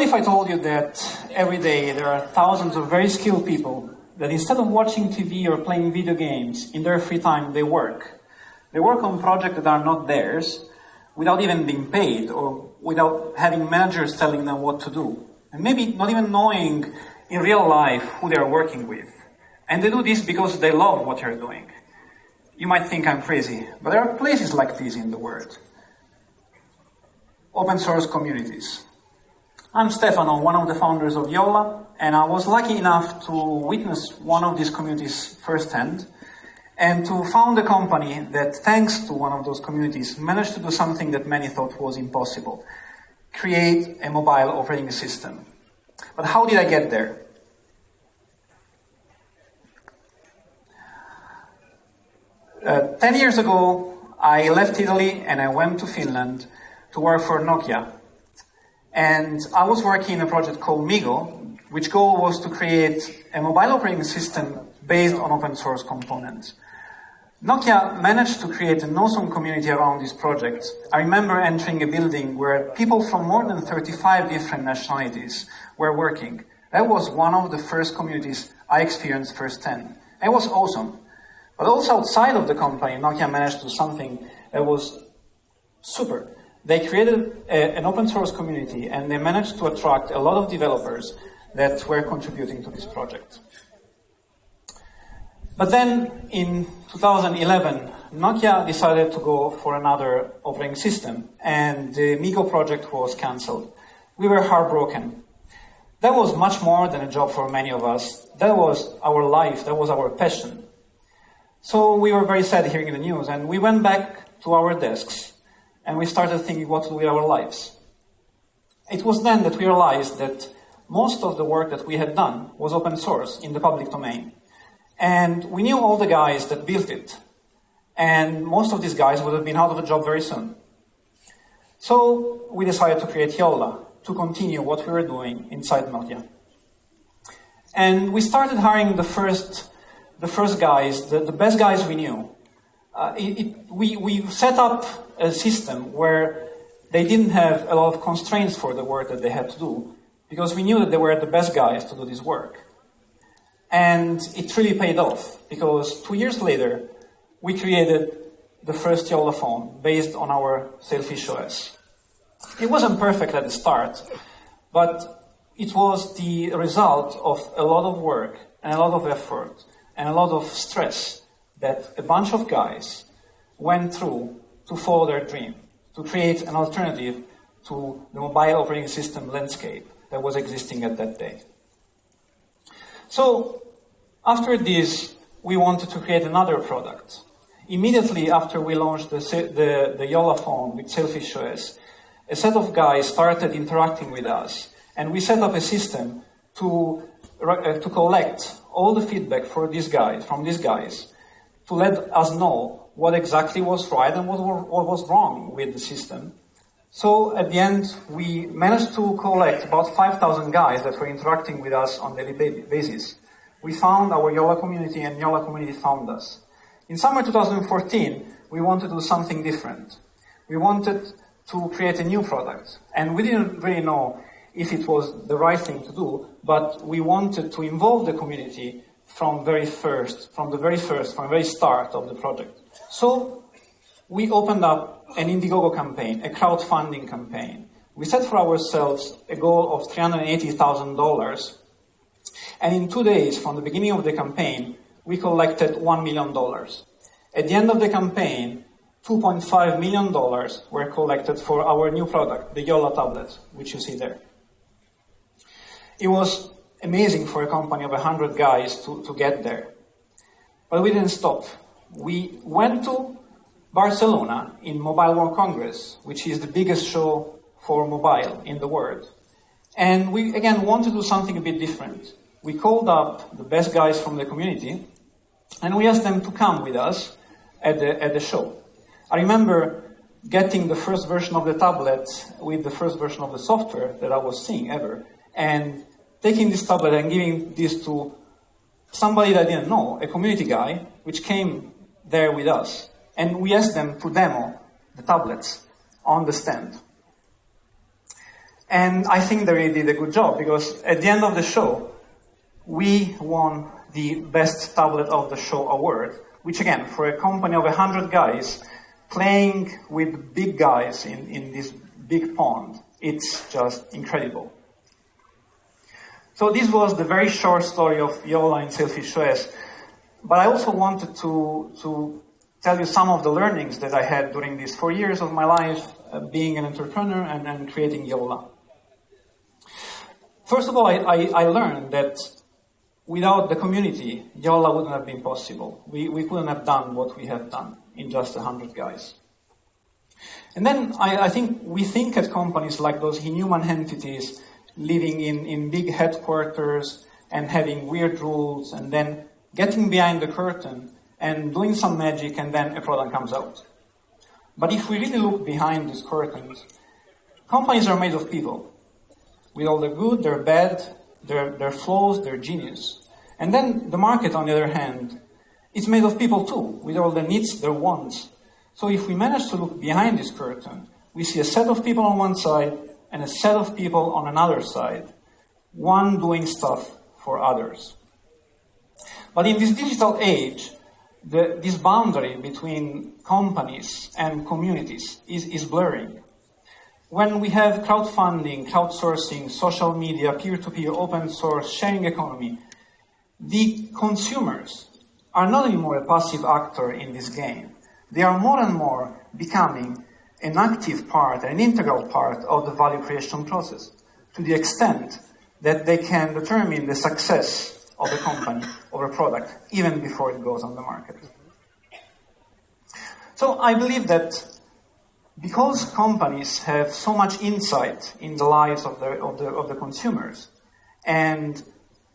What if I told you that every day there are thousands of very skilled people that instead of watching TV or playing video games, in their free time they work. They work on projects that are not theirs, without even being paid, or without having managers telling them what to do. And maybe not even knowing in real life who they are working with. And they do this because they love what they're doing. You might think I'm crazy, but there are places like this in the world. Open source communities. I'm Stefano, one of the founders of Jolla, and I was lucky enough to witness one of these communities firsthand, and to found a company that, thanks to one of those communities, managed to do something that many thought was impossible: create a mobile operating system. But how did I get there? 10 years ago, I left Italy and I went to Finland to work for Nokia. And I was working in a project called Meego, which goal was to create a mobile operating system based on open source components. Nokia managed to create an awesome community around this project. I remember entering a building where people from more than 35 different nationalities were working. That was one of the first communities I experienced firsthand. It was awesome. But also outside of the company, Nokia managed to do something that was super. They created an open source community, and they managed to attract a lot of developers that were contributing to this project. But then in 2011, Nokia decided to go for another operating system, and the Meego project was cancelled. We were heartbroken. That was much more than a job for many of us. That was our life, that was our passion. So we were very sad hearing the news, and we went back to our desks, and we started thinking what to do with our lives. It was then that we realized that most of the work that we had done was open source in the public domain. And we knew all the guys that built it. And most of these guys would have been out of a job very soon. So we decided to create Jolla to continue what we were doing inside Nokia. And we started hiring the first guys, the best guys we knew. We set up a system where they didn't have a lot of constraints for the work that they had to do, because we knew that they were the best guys to do this work. And it really paid off, because 2 years later, we created the first Jolla phone based on our Sailfish OS. It wasn't perfect at the start, but it was the result of a lot of work and a lot of effort and a lot of stress that a bunch of guys went through to follow their dream, to create an alternative to the mobile operating system landscape that was existing at that day. So, after this, we wanted to create another product. Immediately after we launched the Jolla phone with Sailfish OS, a set of guys started interacting with us, and we set up a system to collect all the feedback from these guys, to let us know what exactly was right and what was wrong with the system. So at the end, we managed to collect about 5,000 guys that were interacting with us on a daily basis. We found our Jolla community, and Jolla community found us. In summer 2014, we wanted to do something different. We wanted to create a new product, and we didn't really know if it was the right thing to do, but we wanted to involve the community from the very start of the project. So we opened up an Indiegogo campaign, a crowdfunding campaign. We set for ourselves a goal of $380,000, and in 2 days from the beginning of the campaign, we collected $1 million. At the end of the campaign, $2.5 million were collected for our new product, the Jolla tablet, which you see there. It was amazing for a company of 100 guys to get there. But we didn't stop. We went to Barcelona in Mobile World Congress, which is the biggest show for mobile in the world. And we, again, wanted to do something a bit different. We called up the best guys from the community, and we asked them to come with us at the show. I remember getting the first version of the tablet with the first version of the software that I was seeing ever, and taking this tablet and giving this to somebody that I didn't know, a community guy, which came there with us. And we asked them to demo the tablets on the stand. And I think they really did a good job, because at the end of the show, we won the Best Tablet of the Show award, which again, for a company of 100 guys, playing with big guys in this big pond, it's just incredible. So this was the very short story of Jolla and Sailfish OS, but I also wanted to tell you some of the learnings that I had during these 4 years of my life being an entrepreneur and creating Jolla. First of all, I learned that without the community, Jolla wouldn't have been possible. We couldn't have done what we have done in just 100 guys. And then I think we think at companies like those inhuman entities living in big headquarters and having weird rules and then getting behind the curtain and doing some magic and then a product comes out. But if we really look behind these curtains, companies are made of people. With all their good, their bad, their flaws, their genius. And then the market, on the other hand, is made of people too, with all their needs, their wants. So if we manage to look behind this curtain, we see a set of people on one side and a set of people on another side, one doing stuff for others. But in this digital age, this boundary between companies and communities is blurring. When we have crowdfunding, crowdsourcing, social media, peer-to-peer, open source, sharing economy, the consumers are not anymore a passive actor in this game. They are more and more becoming an active part, an integral part of the value creation process, to the extent that they can determine the success of a company or a product even before it goes on the market. So I believe that because companies have so much insight in the lives of the consumers, and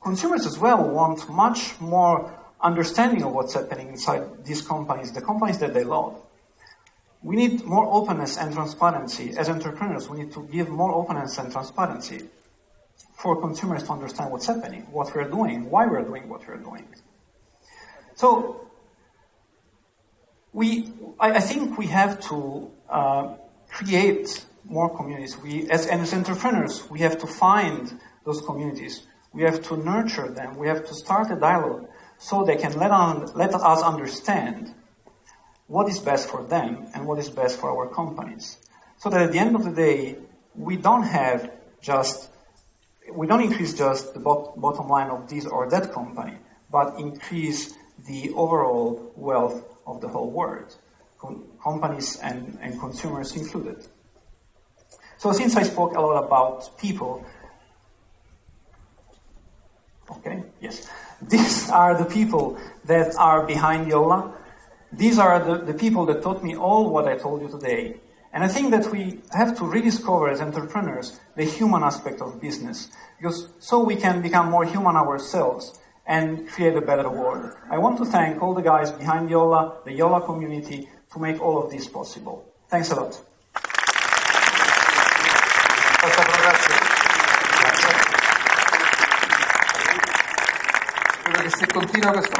consumers as well want much more understanding of what's happening inside these companies, the companies that they love. We need more openness and transparency. As entrepreneurs, we need to give more openness and transparency for consumers to understand what's happening, what we're doing, why we're doing what we're doing. So I think we have to create more communities. As entrepreneurs, we have to find those communities. We have to nurture them. We have to start a dialogue so they can let us understand what is best for them and what is best for our companies. So that at the end of the day, we don't increase just the bottom line of this or that company, but increase the overall wealth of the whole world, companies and consumers included. So since I spoke a lot about people, these are the people that are behind Jolla. These are the people that taught me all what I told you today. And I think that we have to rediscover as entrepreneurs the human aspect of business, because so we can become more human ourselves and create a better world. I want to thank all the guys behind Jolla, the Jolla community, to make all of this possible. Thanks a lot. Credo che se continua questo